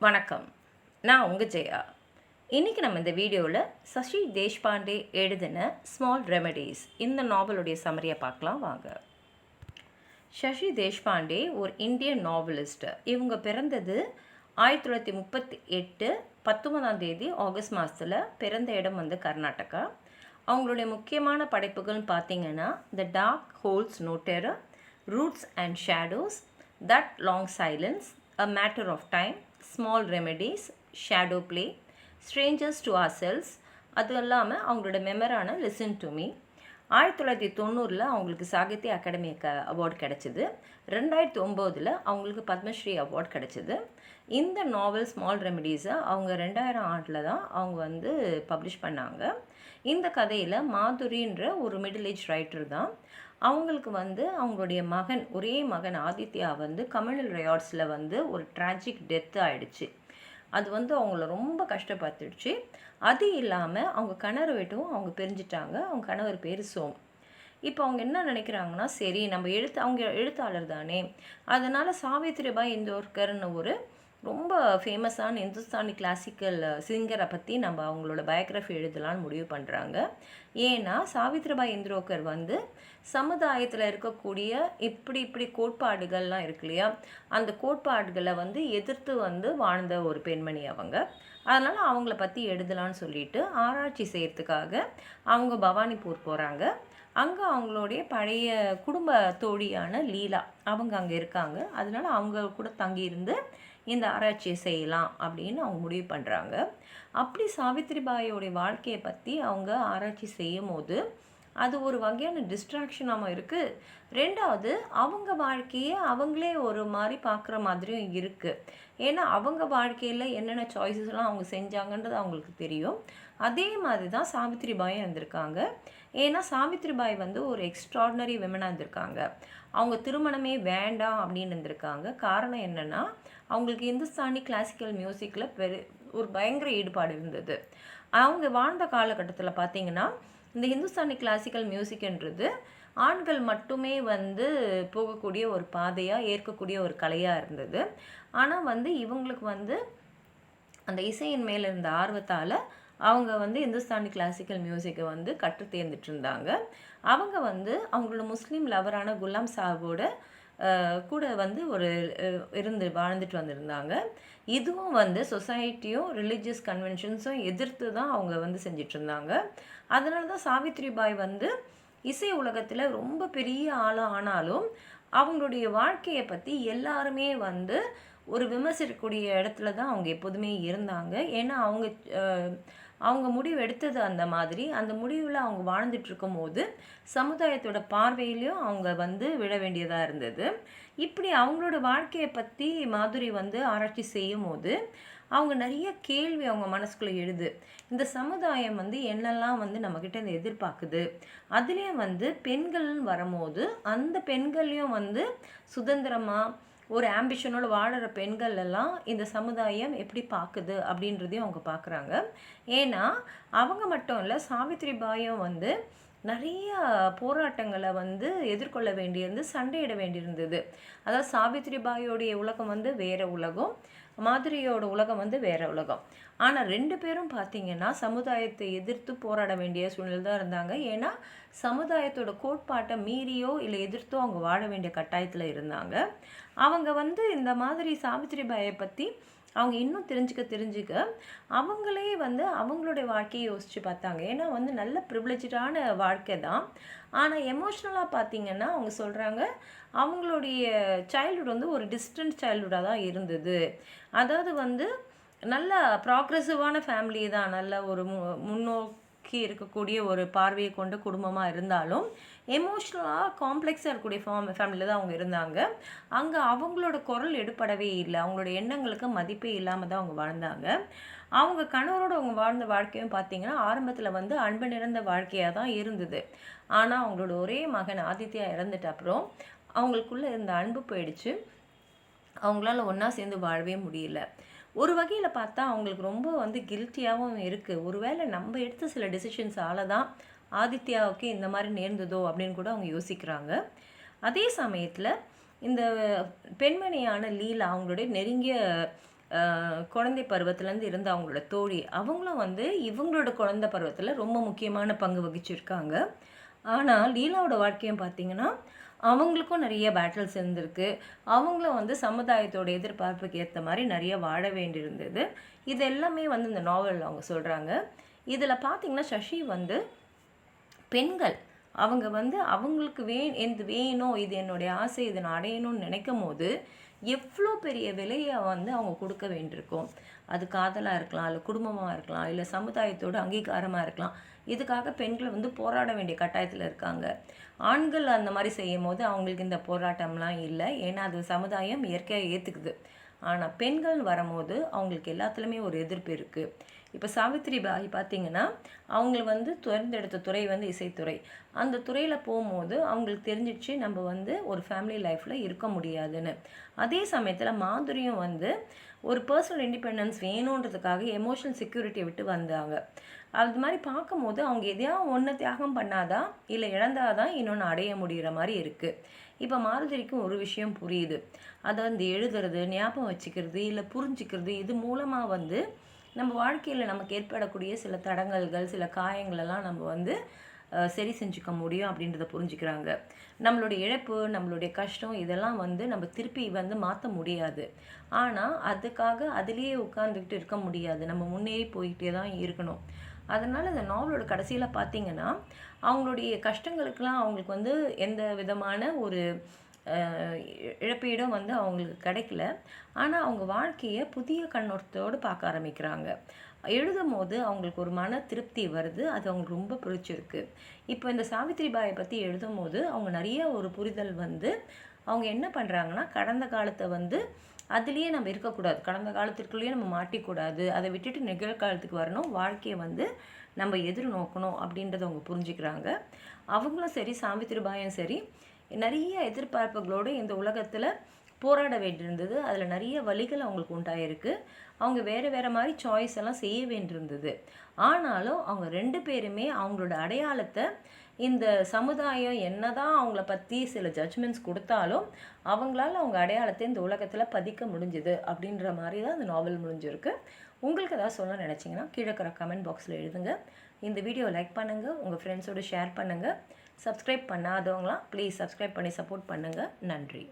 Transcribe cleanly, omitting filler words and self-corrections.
வணக்கம். நான் உங்கள் ஜெயா. இன்றைக்கி நம்ம இந்த வீடியோவில் சசி தேஷ்பாண்டே எழுதின ஸ்மால் ரெமெடிஸ் இந்த நாவலுடைய சம்மரியை பார்க்கலாம் வாங்க. சசி தேஷ்பாண்டே ஒரு இந்தியன் நாவலிஸ்ட். இவங்க பிறந்தது 1938 19 ஆகஸ்ட் மாதத்தில். பிறந்த இடம் கர்நாடகா. அவங்களுடைய முக்கியமான படைப்புகள்னு பார்த்தீங்கன்னா the dark holds no terror, roots and shadows, that long silence, a matter of time, small remedies, shadow play, strangers to ourselves. அது இல்லாமல் அவங்களோட மெமரான லிசன் டு மீ. 1990 அவங்களுக்கு சாகித்ய அகாடமி அவார்டு கிடச்சிது. 2009 அவங்களுக்கு பத்மஸ்ரீ அவார்டு கிடச்சிது. இந்த நாவல் ஸ்மால் ரெமெடிஸை அவங்க 2000 ஆண்டில் தான் அவங்க பப்ளிஷ் பண்ணாங்க. இந்த கதையில் மாதுரின்ற ஒரு மிடில் ஏஜ் ரைட்டர் தான். அவங்களுக்கு அவங்களுடைய மகன், ஒரே மகன் ஆதித்யா கம்யூனல் ரையாட்ஸில் ஒரு ட்ராஜிக் டெத்து ஆகிடுச்சு. அது அவங்கள ரொம்ப கஷ்டப்படுத்திடுச்சு. அது இல்லாமல் அவங்க கணவரை விட்டும் அவங்க பிரிஞ்சிட்டாங்க. அவங்க கணவர் பேர் சோம். இப்போ அவங்க என்ன நினைக்கிறாங்கன்னா, சரி நம்ம அவங்க எழுத்தாளர் தானே, அதனால் சாவித்ரிபாய் இந்தோர்கர்னு ஒரு ரொம்ப ஃபேமஸான இந்துஸ்தானி கிளாசிக்கல் சிங்கரை பற்றி நம்ம அவங்களோட பயோகிராஃபி எழுதலான்னு முடிவு பண்ணுறாங்க. ஏன்னா சாவித்ரிபாய் இந்தோர்கர் சமுதாயத்தில் இருக்கக்கூடிய இப்படி கோட்பாடுகள்லாம் இருக்கு இல்லையா, அந்த கோட்பாடுகளை எதிர்த்து வாழ்ந்த ஒரு பெண்மணி அவங்க. அதனால் அவங்கள பற்றி எழுதலான்னு சொல்லிட்டு ஆராய்ச்சி செய்கிறதுக்காக அவங்க பவானிபூர் போகிறாங்க. அங்கே அவங்களுடைய பழைய குடும்ப தோழியான லீலா அவங்க அங்கே இருக்காங்க. அதனால் அவங்க கூட தங்கியிருந்து இந்த ஆராய்ச்சியை செய்யலாம் அப்படின்னு அவங்க முடிவு பண்ணுறாங்க. அப்படி சாவித்ரிபாயோடைய வாழ்க்கையை பற்றி அவங்க ஆராய்ச்சி செய்யும் போது அது ஒரு வகையான டிஸ்ட்ராக்ஷனாகவும் இருக்குது. ரெண்டாவது அவங்க வாழ்க்கையை அவங்களே ஒரு மாதிரி பார்க்குற மாதிரியும் இருக்குது. ஏன்னா அவங்க வாழ்க்கையில் என்னென்ன சாய்ஸஸ்லாம் அவங்க செஞ்சாங்கன்றது அவங்களுக்கு தெரியும். அதே மாதிரி தான் சாவித்ரிபாயும் இருந்திருக்காங்க. ஏன்னா சாவித்ரிபாய் ஒரு எக்ஸ்ட்ராடினரி விமனாக இருந்திருக்காங்க. அவங்க திருமணமே வேண்டாம் அப்படின்னு இருந்திருக்காங்க. காரணம் என்னென்னா, அவங்களுக்கு இந்துஸ்தானி கிளாசிக்கல் மியூசிக்கில் ஒரு பயங்கர ஈடுபாடு இருந்தது. அவங்க வாழ்ந்த காலகட்டத்தில் பார்த்திங்கன்னா இந்த ஹிந்துஸ்தானி கிளாசிக்கல் மியூசிக்ன்றது ஆண்கள் மட்டுமே போகக்கூடிய ஒரு பாதையாக ஏற்கக்கூடிய ஒரு கலையாக இருந்தது. ஆனால் இவங்களுக்கு அந்த இசையின் மேலே இருந்த ஆர்வத்தால் அவங்க இந்துஸ்தானி கிளாசிக்கல் மியூசிக்கை கற்று தேர்ந்துட்டு இருந்தாங்க. அவங்க அவங்களோட முஸ்லீம் லவரான குலாம் சாஹிபோட கூட ஒரு வாழ்ந்துட்டு வந்திருந்தாங்க. இதுவும் சொசைட்டியும் ரிலீஜியஸ் கன்வென்ஷன்ஸும் எதிர்த்து தான் அவங்க செஞ்சிட்ருந்தாங்க. அதனால தான் சாவித்ரிபாய் இசை உலகத்தில் ரொம்ப பெரிய ஆளாக ஆனாலும் அவங்களுடைய வாழ்க்கையை பற்றி எல்லாருமே ஒரு விமர்சிக்கக்கூடிய இடத்துல தான் அவங்க எப்போதுமே இருந்தாங்க. ஏன்னா அவங்க முடிவு எடுத்தது அந்த மாதிரி. அந்த முடிவில் அவங்க வாழ்ந்துட்டுருக்கும் போது சமுதாயத்தோட பார்வையிலையும் அவங்க விழ வேண்டியதாக இருந்தது. இப்படி அவங்களோட வாழ்க்கையை பற்றி மாதுரி ஆராய்ச்சி செய்யும் போது அவங்க நிறைய கேள்வி அவங்க மனசுக்குள்ளே எழுது. இந்த சமுதாயம் என்னெல்லாம் நம்மக்கிட்ட எதிர்பார்க்குது, அதுலேயும் பெண்கள்னு வரும்போது அந்த பெண்களையும் சுதந்திரமாக ஒரு ஆம்பிஷனோடு வாழற பெண்கள் எல்லாம் இந்த சமுதாயம் எப்படி பார்க்குது அப்படின்றதையும் அவங்க பார்க்குறாங்க. ஏன்னா அவங்க மட்டும் இல்லை, சாவித்ரிபாயும் நிறைய போராட்டங்களை எதிர்கொள்ள வேண்டியிருந்து சண்டையிட வேண்டியிருந்தது. அதாவது சாவித்ரிபாயோடைய உலகம் வேறு உலகம், மாதுரியோட உலகம் வேறு உலகம். ஆனால் 2 பேரும் பார்த்திங்கன்னா சமுதாயத்தை எதிர்த்து போராட வேண்டிய சூழ்நிலை தான் இருந்தாங்க. ஏன்னா சமுதாயத்தோட கோட்பாட்டை மீறியோ இல்லை எதிர்த்தோ அவங்க வாழ வேண்டிய கட்டாயத்தில் இருந்தாங்க. அவங்க இந்த மாதிரி சாவித்ரிபாயை பற்றி அவங்க இன்னும் தெரிஞ்சுக்க அவங்களே அவங்களுடைய வாழ்க்கையை யோசித்து பார்த்தாங்க. ஏன்னா நல்ல ப்ரிவிலேஜான வாழ்க்கை தான். ஆனால் எமோஷ்னலாக பார்த்திங்கன்னா அவங்க சொல்கிறாங்க அவங்களுடைய சைல்டுஹுட் ஒரு டிஸ்டன்ட் சைல்டுஹுட்டாக தான் இருந்தது. அதாவது நல்ல ப்ராக்ரெசிவான ஃபேமிலி தான், நல்ல ஒரு முன்னோக்கி இருக்கக்கூடிய ஒரு பார்வையை கொண்ட குடும்பமாக இருந்தாலும் எமோஷ்னலாக காம்ப்ளெக்ஸாக இருக்கக்கூடிய ஃபேமிலியில் தான் அவங்க இருந்தாங்க. அங்கே அவங்களோட குரல் எடுப்படவே இல்லை. அவங்களோட எண்ணங்களுக்கு மதிப்பே இல்லாமல் தான் அவங்க வாழ்ந்தாங்க. அவங்க கணவரோடு அவங்க வாழ்ந்த வாழ்க்கையும் பார்த்திங்கன்னா ஆரம்பத்தில் அன்பு நிறைந்த வாழ்க்கையாக தான் இருந்தது. ஆனால் அவங்களோட ஒரே மகன் ஆதித்யா இறந்துட்ட அப்புறம் அவங்களுக்குள்ளே இருந்த அன்பு போயிடுச்சு. அவங்களால ஒன்றா சேர்ந்து வாழவே முடியல. ஒரு வகையில் பார்த்தா அவங்களுக்கு ரொம்ப கில்ட்டியாகவும் இருக்குது. ஒருவேளை நம்ம எடுத்த சில டெசிஷன்ஸால் தான் ஆதித்யாவுக்கு இந்த மாதிரி நேர்ந்ததோ அப்படின்னு கூட அவங்க யோசிக்கிறாங்க. அதே சமயத்தில் இந்த பெண்மணியான லீலா அவங்களுடைய நெருங்கிய குழந்தை பருவத்துலேருந்து இருந்த அவங்களோட தோழி அவங்களும் வந்து இவங்களோட குழந்தை பருவத்தில் ரொம்ப முக்கியமான பங்கு வகிச்சிருக்காங்க. ஆனால் லீலாவோட வாழ்க்கையும் பார்த்திங்கன்னா அவங்களுக்கும் நிறைய பேட்டில்ஸ் இருந்திருக்கு. அவங்களும் வந்து சமுதாயத்தோட எதிர்பார்ப்புக்கு ஏற்ற மாதிரி நிறைய வாழ வேண்டியிருந்தது. இது எல்லாமே வந்து இந்த நாவலில் அவங்க சொல்கிறாங்க. இதில் பார்த்திங்கன்னா சசி வந்து பெண்கள் அவங்க வந்து அவங்களுக்கு இது வேணும், இது என்னுடைய ஆசை, இதை நான் அடையணும்னு நினைக்கும் போது எவ்வளோ பெரிய விலையை வந்து அவங்க கொடுக்க வேண்டியிருக்கும். அது காதலாக இருக்கலாம், இல்லை குடும்பமாக இருக்கலாம், இல்லை சமுதாயத்தோட அங்கீகாரமாக இருக்கலாம். இதுக்காக பெண்கள் வந்து போராட வேண்டிய கட்டாயத்தில் இருக்காங்க. ஆண்கள் அந்த மாதிரி செய்யும் போது அவங்களுக்கு இந்த போராட்டம்லாம் இல்லை. ஏன்னா அது சமுதாயம் இயற்கையாக ஏற்றுக்குது. ஆனால் பெண்கள் வரும்போது அவங்களுக்கு எல்லாத்துலேயுமே ஒரு எதிர்ப்பு இருக்குது. இப்போ சாவித்திரிபாய் பார்த்திங்கன்னா அவங்க வந்து தேர்ந்தெடுத்த துறை வந்து இசைத்துறை. அந்த துறையில் போகும்போது அவங்களுக்கு தெரிஞ்சிடுச்சு நம்ம வந்து ஒரு ஃபேமிலி லைஃப்பில் இருக்க முடியாதுன்னு. அதே சமயத்தில் மாதுரியும் வந்து ஒரு பர்சனல் இண்டிபெண்டன்ஸ் வேணுன்றதுக்காக எமோஷனல் செக்யூரிட்டியை விட்டு வந்தாங்க. அது மாதிரி பார்க்கும்போது அவங்க எதையாவது ஒன்று தியாகம் பண்ணாதான் இல்லை இழந்தாதான் இன்னொன்று அடைய முடிகிற மாதிரி இருக்குது. இப்போ மாருதிக்கும் ஒரு விஷயம் புரியுது. அதை வந்து எழுதுறது, ஞாபகம் வச்சுக்கிறது, இல்லை புரிஞ்சிக்கிறது, இது மூலமாக வந்து நம்ம வாழ்க்கையில் நமக்கு ஏற்படக்கூடிய சில தடங்கல்கள், சில காயங்களெல்லாம் நம்ம வந்து சரி செஞ்சுக்க முடியும் அப்படின்றத புரிஞ்சுக்கிறாங்க. நம்மளுடைய இழப்பு, நம்மளுடைய கஷ்டம் இதெல்லாம் வந்து நம்ம திருப்பி வந்து மாற்ற முடியாது. ஆனால் அதுக்காக அதுலேயே உட்காந்துக்கிட்டு இருக்க முடியாது. நம்ம முன்னேறி போயிட்டே தான் இருக்கணும். அதனால் இந்த நாவலோட கடைசியில் பார்த்திங்கன்னா அவங்களுடைய கஷ்டங்களுக்கெல்லாம் அவங்களுக்கு வந்து எந்த விதமான ஒரு இழப்பீடும் வந்து அவங்களுக்கு கிடைக்கல. ஆனால் அவங்க வாழ்க்கையை புதிய கண்ணோட்டத்தோடு பார்க்க ஆரம்பிக்கிறாங்க. எழுதும் போது அவங்களுக்கு ஒரு மன திருப்தி வருது. அது அவங்களுக்கு ரொம்ப பிடிச்சிருக்கு. இப்போ இந்த சாவித்திரிபாயை பற்றி எழுதும் போது அவங்க நிறைய ஒரு புரிதல் வந்து அவங்க என்ன பண்ணுறாங்கன்னா கடந்த காலத்தை வந்து அதுலேயே நம்ம இருக்கக்கூடாது, கடந்த காலத்திற்குள்ளேயே நம்ம மாட்டிக்கூடாது, அதை விட்டுட்டு நிகழ்காலத்துக்கு வரணும், வாழ்க்கையை வந்து நம்ம எதிர்நோக்கணும் அப்படின்றத அவங்க புரிஞ்சுக்கிறாங்க. அவங்களும் சரி சாவித்திரிபாயும் சரி நிறைய எதிர்பார்ப்புகளோடு இந்த உலகத்தில் போராட வேண்டியிருந்தது. அதில் நிறைய வழிகள் அவங்களுக்கு உண்டாயிருக்கு. அவங்க வேறு வேறு மாதிரி சாய்ஸ் எல்லாம் செய்ய வேண்டியிருந்தது. ஆனாலும் அவங்க 2 பேருமே அவங்களோட அடையாளத்தை இந்த சமுதாயம் என்னதான் அவங்கள பற்றி சில ஜட்ஜ்மெண்ட்ஸ் கொடுத்தாலும் அவங்களால அவங்க அடையாளத்தை இந்த உலகத்தில் பதிக்க முடிஞ்சுது அப்படின்ற மாதிரி தான் இந்த நாவல் முடிஞ்சிருக்கு. உங்களுக்கு ஏதாவது சொல்ல நினச்சிங்கன்னா கீழே இருக்கிற கமெண்ட் பாக்ஸில் எழுதுங்க. இந்த வீடியோவை லைக் பண்ணுங்கள், உங்கள் ஃப்ரெண்ட்ஸோடு ஷேர் பண்ணுங்கள். சப்ஸ்கிரைப் பண்ணாதவங்களாம் ப்ளீஸ் சப்ஸ்கிரைப் பண்ணி சப்போர்ட் பண்ணுங்கள். நன்றி.